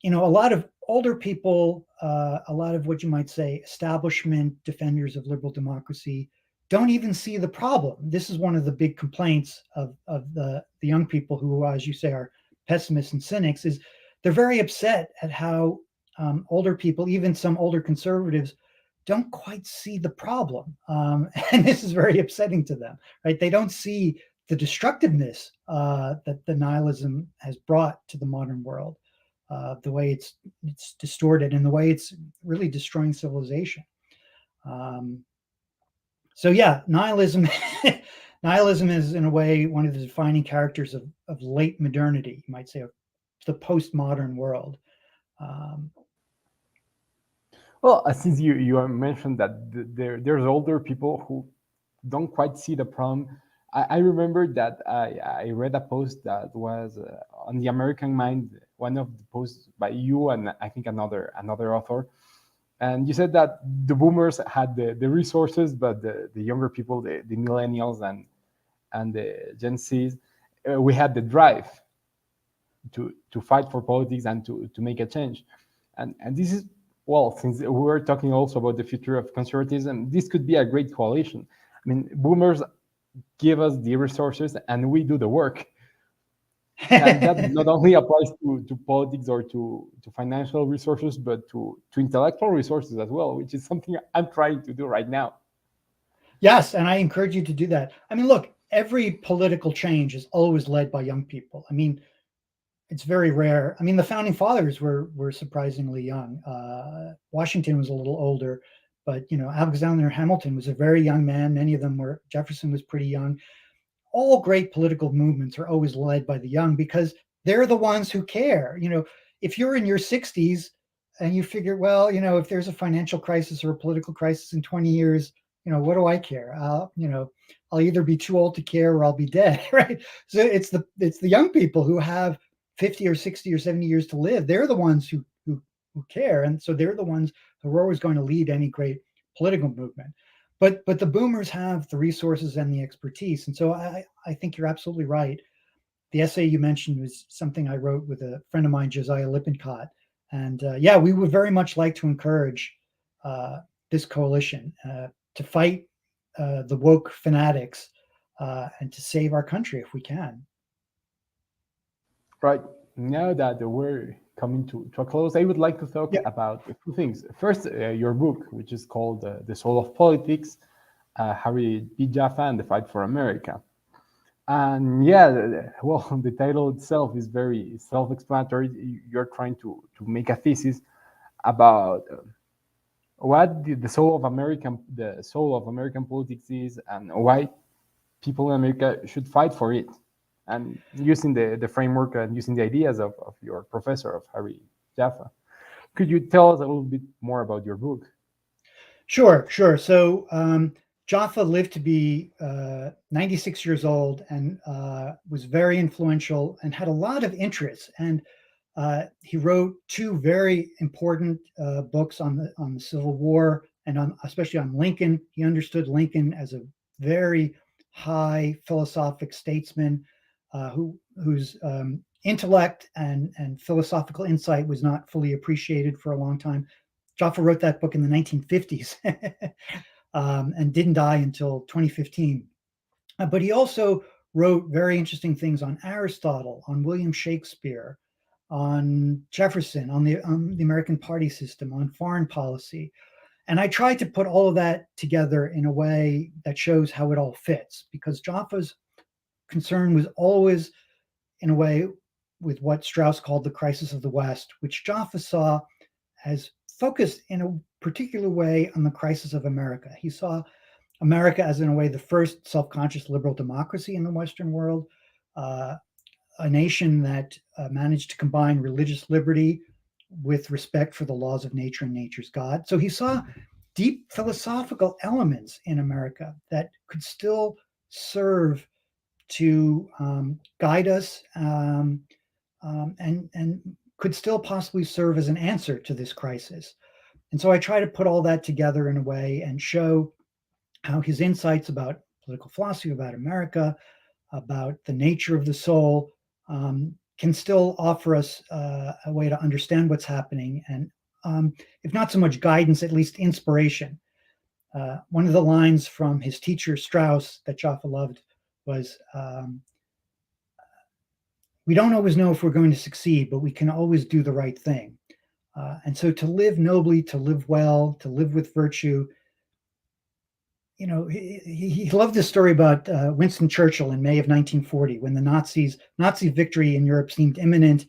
a lot of older people, a lot of what you might say establishment defenders of liberal democracy, don't even see the problem. This is one of the big complaints of the young people who, as you say, are pessimists and cynics, is they're very upset at how older people, even some older conservatives, don't quite see the problem. And this is very upsetting to them, right? They don't see the destructiveness that the nihilism has brought to the modern world, the way it's distorted and the way it's really destroying civilization. So yeah, nihilism is in a way one of the defining characters of late modernity, you might say, of the postmodern world. Well, since you mentioned that there's older people who don't quite see the problem, I remember that I read a post that was on the American Mind, one of the posts by you and I think another author, and you said that the boomers had the resources, but the younger people, the millennials and the Gen Zs, we had the drive to fight for politics and to make a change, and this is, well, since we were talking also about the future of conservatism, this could be a great coalition. I mean, boomers give us the resources and we do the work. And that not only applies to politics or to financial resources, but to intellectual resources as well, which is something I'm trying to do right now. Yes, and I encourage you to do that. I mean, look, every political change is always led by young people. I mean, it's very rare. I mean, the founding fathers were surprisingly young. Washington was a little older, but Alexander Hamilton was a very young man. Many of them were. Jefferson was pretty young. All great political movements are always led by the young because they're the ones who care. If you're in your 60s and you figure, well, if there's a financial crisis or a political crisis in 20 years, what do I care? I'll either be too old to care or I'll be dead, right? So it's the young people who have 50 or 60 or 70 years to live. They're the ones who care, and so they're the ones who are always going to lead any great political movement. But the boomers have the resources and the expertise, and so I think you're absolutely right. The essay you mentioned was something I wrote with a friend of mine, Josiah Lippincott, and yeah, we would very much like to encourage this coalition to fight the woke fanatics and to save our country if we can. Right. Now that we're coming to a close, I would like to talk about two things. First, your book, which is called The Soul of Politics, Harry B. Jaffa and the Fight for America. And yeah, well, the title itself is very self-explanatory. You're trying to make a thesis about what the soul of American politics is and why people in America should fight for it. And using the framework and using the ideas of your professor, of Harry Jaffa. Could you tell us a little bit more about your book? Sure. So Jaffa lived to be 96 years old and was very influential and had a lot of interests. And he wrote two very important books on the Civil War and especially on Lincoln. He understood Lincoln as a very high philosophic statesman whose intellect and philosophical insight was not fully appreciated for a long time. Jaffa wrote that book in the 1950s and didn't die until 2015. But he also wrote very interesting things on Aristotle, on William Shakespeare, on Jefferson, on the American party system, on foreign policy. And I tried to put all of that together in a way that shows how it all fits, because Jaffa's concern was always, in a way, with what Strauss called the crisis of the West, which Jaffa saw as focused in a particular way on the crisis of America. He saw America as, in a way, the first self-conscious liberal democracy in the Western world, a nation that managed to combine religious liberty with respect for the laws of nature and nature's God. So he saw deep philosophical elements in America that could still serve to guide us and could still possibly serve as an answer to this crisis. And so I try to put all that together in a way and show how his insights about political philosophy, about America, about the nature of the soul can still offer us a way to understand what's happening and, if not so much guidance, at least inspiration. One of the lines from his teacher Strauss that Jaffa loved was, we don't always know if we're going to succeed, but we can always do the right thing. And so to live nobly, to live well, to live with virtue, you know, he loved this story about Winston Churchill in May of 1940, when the Nazi victory in Europe seemed imminent.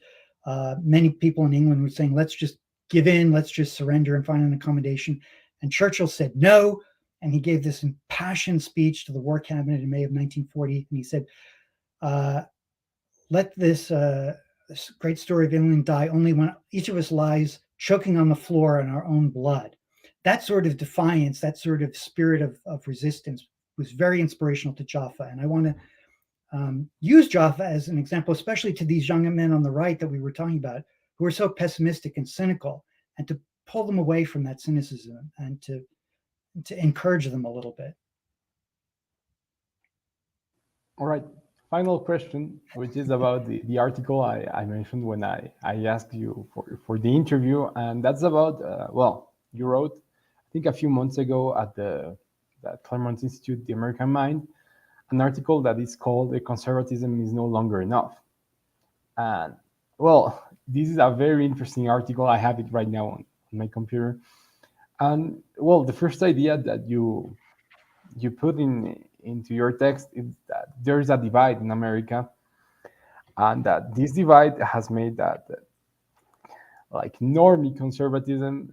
Many people in England were saying, let's just give in, let's just surrender and find an accommodation. And Churchill said no. And he gave this impassioned speech to the war cabinet in May of 1940. And he said, let this great story of England die only when each of us lies choking on the floor in our own blood. That sort of defiance, that sort of spirit of resistance was very inspirational to Jaffa. And I want to use Jaffa as an example, especially to these young men on the right that we were talking about, who are so pessimistic and cynical, and to pull them away from that cynicism and to encourage them a little bit. All right. Final question, which is about the article I mentioned when I asked you for the interview. And that's about, well, you wrote, I think a few months ago at the Claremont Institute, The American Mind, an article that is called "Conservatism is No Longer Enough." And, well, this is a very interesting article. I have it right now on my computer. And, well, the first idea that you put into your text is that there's a divide in America, and that this divide has made that like normie conservatism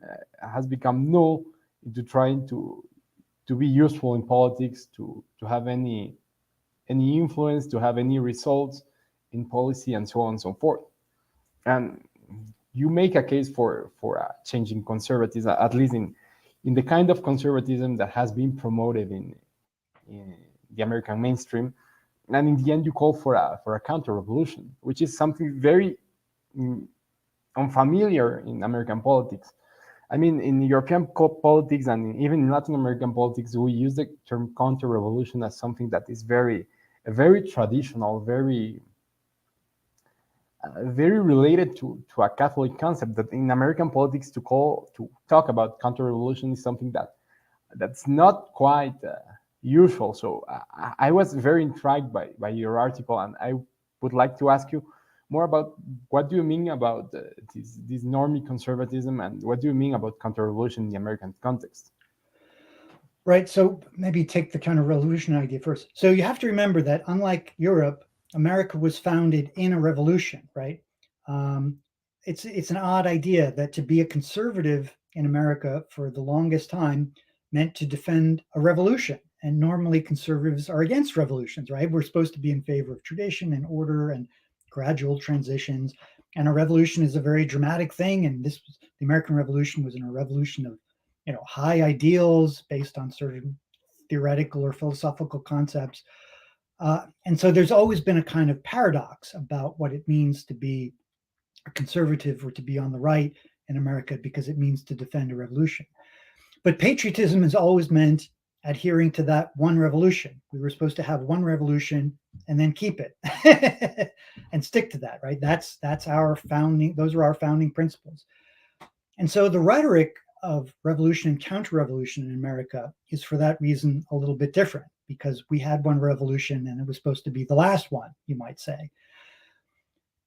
has become null into trying to be useful in politics, to have any influence, to have any results in policy, and so on and so forth. And you make a case for changing conservatism, at least in the kind of conservatism that has been promoted in the American mainstream. And in the end, you call for a counter-revolution, which is something very unfamiliar in American politics. I mean, in European politics and even in Latin American politics, we use the term counter-revolution as something that is very traditional, very related to a Catholic concept. That in American politics, to talk about counter-revolution is something that's not quite usual. So I was very intrigued by your article, and I would like to ask you more about what do you mean about this normie conservatism, and what do you mean about counter-revolution in the American context? Right. So maybe take the counter-revolution idea first. So you have to remember that unlike Europe, America was founded in a revolution, right? It's an odd idea that to be a conservative in America for the longest time meant to defend a revolution. And normally conservatives are against revolutions, right? We're supposed to be in favor of tradition and order and gradual transitions. And a revolution is a very dramatic thing. And the American Revolution was a revolution of, high ideals based on certain theoretical or philosophical concepts. And so there's always been a kind of paradox about what it means to be a conservative or to be on the right in America, because it means to defend a revolution. But patriotism has always meant adhering to that one revolution. We were supposed to have one revolution and then keep it and stick to that, right? That's our founding. Those are our founding principles. And so the rhetoric of revolution and counter-revolution in America is for that reason a little bit different, because we had one revolution and it was supposed to be the last one, you might say.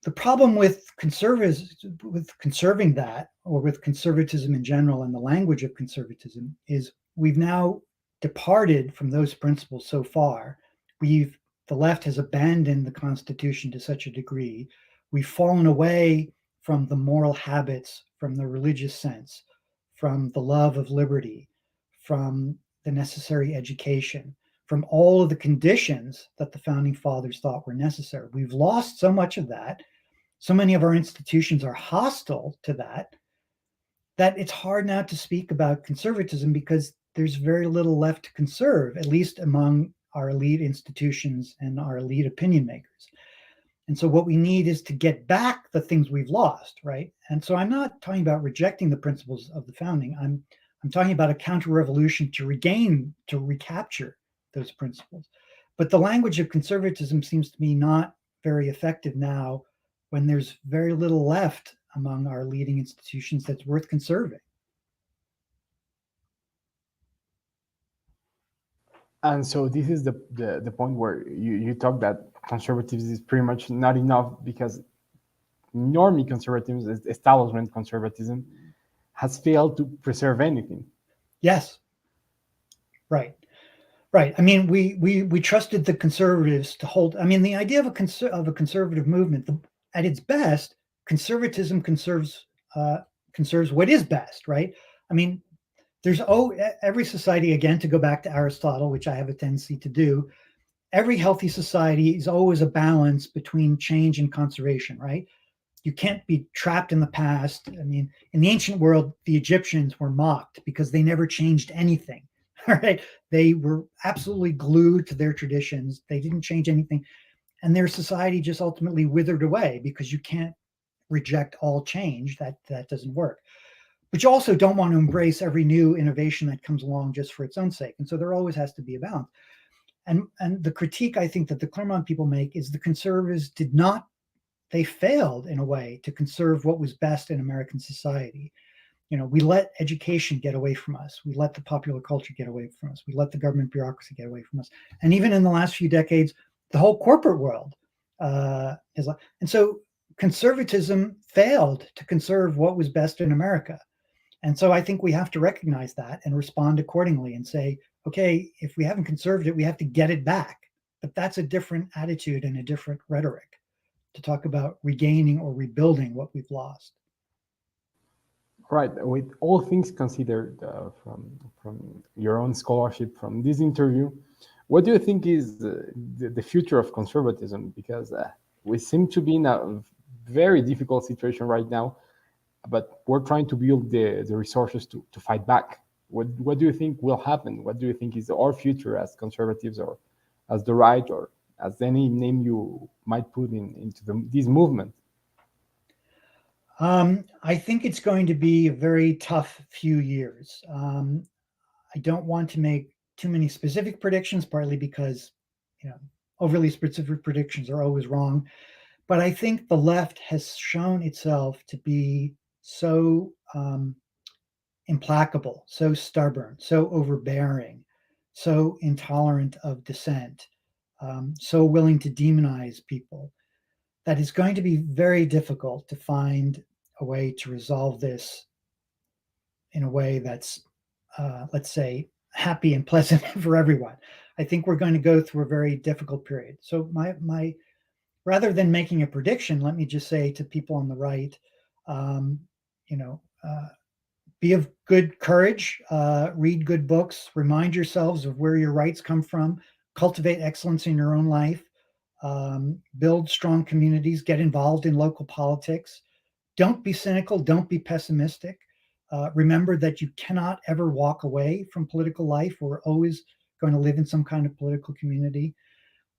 The problem with conserving that, or with conservatism in general and the language of conservatism, is we've now departed from those principles so far. The left has abandoned the Constitution to such a degree. We've fallen away from the moral habits, from the religious sense, from the love of liberty, from the necessary education, from all of the conditions that the founding fathers thought were necessary. We've lost so much of that. So many of our institutions are hostile to that it's hard now to speak about conservatism, because there's very little left to conserve, at least among our elite institutions and our elite opinion makers. And so what we need is to get back the things we've lost, right? And so I'm not talking about rejecting the principles of the founding. I'm talking about a counter-revolution to recapture those principles. But the language of conservatism seems to me not very effective now, when there's very little left among our leading institutions that's worth conserving. And so this is the point where you talk that conservatism is pretty much not enough because normie conservatism, establishment conservatism, has failed to preserve anything. Yes. Right. Right. I mean, we trusted the conservatives to hold. I mean, the idea of a conservative movement, at its best, conservatism conserves what is best. Right. I mean, there's every society, again, to go back to Aristotle, which I have a tendency to do. Every healthy society is always a balance between change and conservation. Right. You can't be trapped in the past. I mean, in the ancient world, the Egyptians were mocked because they never changed anything. All right. They were absolutely glued to their traditions. They didn't change anything. And their society just ultimately withered away because you can't reject all change. That doesn't work. But you also don't want to embrace every new innovation that comes along just for its own sake. And so there always has to be a balance. And the critique I think that the Claremont people make is the conservatives they failed in a way to conserve what was best in American society. You know, we let education get away from us. We let the popular culture get away from us. We let the government bureaucracy get away from us. And even in the last few decades, the whole corporate world is like, and so conservatism failed to conserve what was best in America. And so I think we have to recognize that and respond accordingly and say, okay, if we haven't conserved it, we have to get it back. But that's a different attitude and a different rhetoric to talk about regaining or rebuilding what we've lost. Right. With all things considered, from your own scholarship, from this interview, what do you think is the future of conservatism? Because we seem to be in a very difficult situation right now, but we're trying to build the resources to fight back. What do you think will happen? What do you think is our future as conservatives, or as the right, or as any name you might put into this movement? I think it's going to be a very tough few years. I don't want to make too many specific predictions, partly because, you know, overly specific predictions are always wrong. But I think the left has shown itself to be so implacable, so stubborn, so overbearing, so intolerant of dissent, so willing to demonize people, that it's going to be very difficult to find a way to resolve this in a way that's, let's say, happy and pleasant for everyone. I think we're going to go through a very difficult period. So my rather than making a prediction, let me just say to people on the right, you know, be of good courage, read good books, remind yourselves of where your rights come from, cultivate excellence in your own life, build strong communities, get involved in local politics. Don't be cynical, don't be pessimistic. Remember that you cannot ever walk away from political life. We're always going to live in some kind of political community.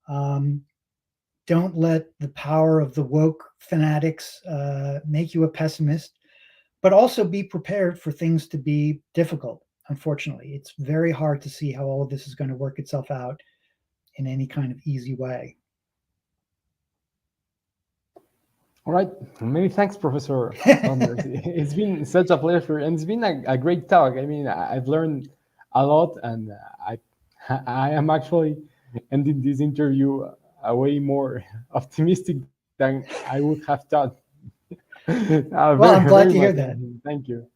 Don't let the power of the woke fanatics make you a pessimist, but also be prepared for things to be difficult. Unfortunately, it's very hard to see how all of this is going to work itself out in any kind of easy way. All right. Many thanks, Professor Ellmers. It's been such a pleasure, and it's been a great talk. I mean, I've learned a lot, and I am actually ending this interview way more optimistic than I would have thought. Well, I'm glad to hear that. Thank you.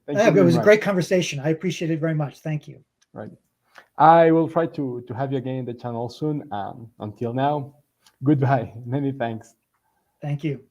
It was a great conversation. I appreciate it very much. Thank you. Right. I will try to have you again in the channel soon. Until now, goodbye. Many thanks. Thank you.